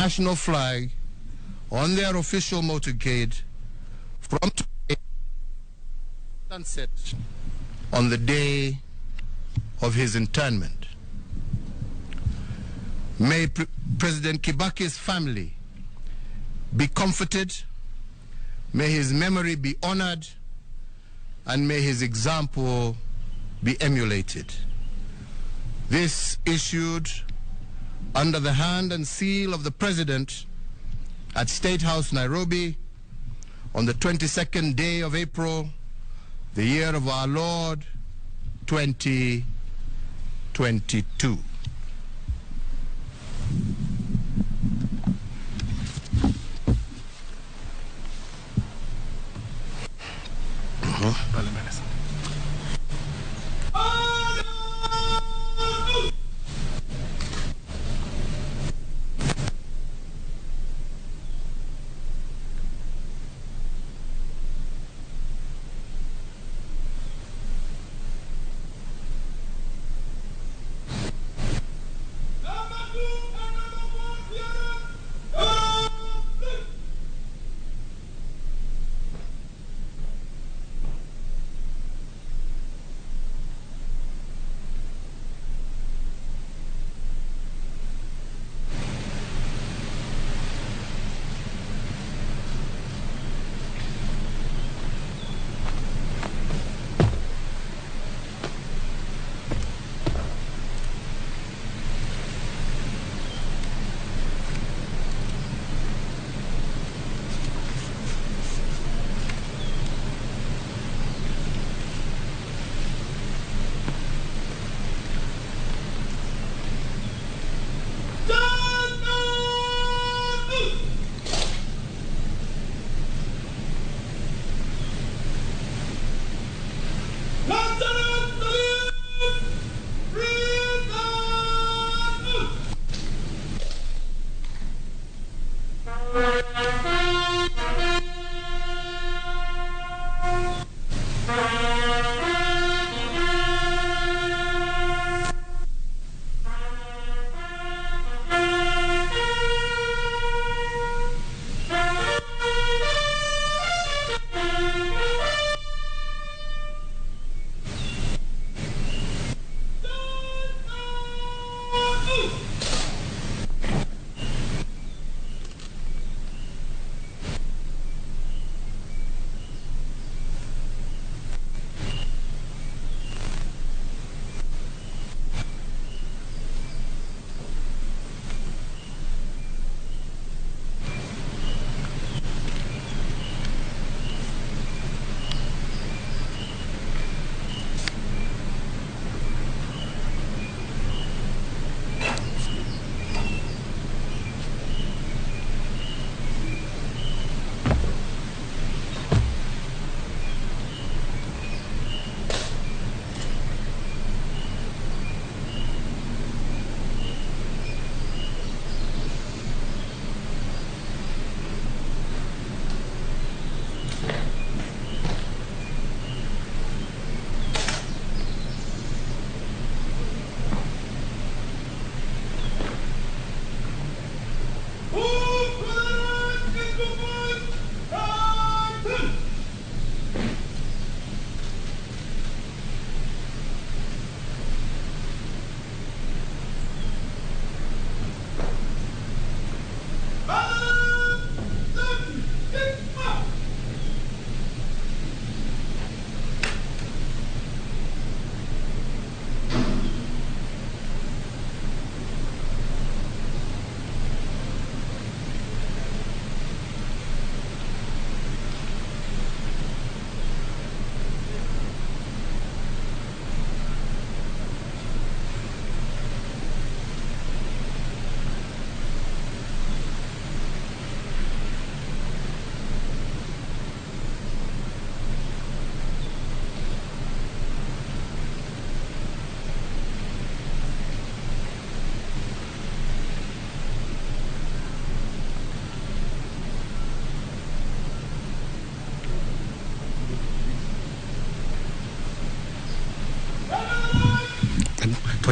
national flag on their official motorcade from sunset on the day of his internment. May President Kibaki's family be comforted, may his memory be honored, and may his example be emulated. This issued under the hand and seal of the President at State House, Nairobi, on the 22nd day of April, the year of our Lord, 2022.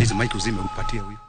Tualize mic uzime umpatie huyo.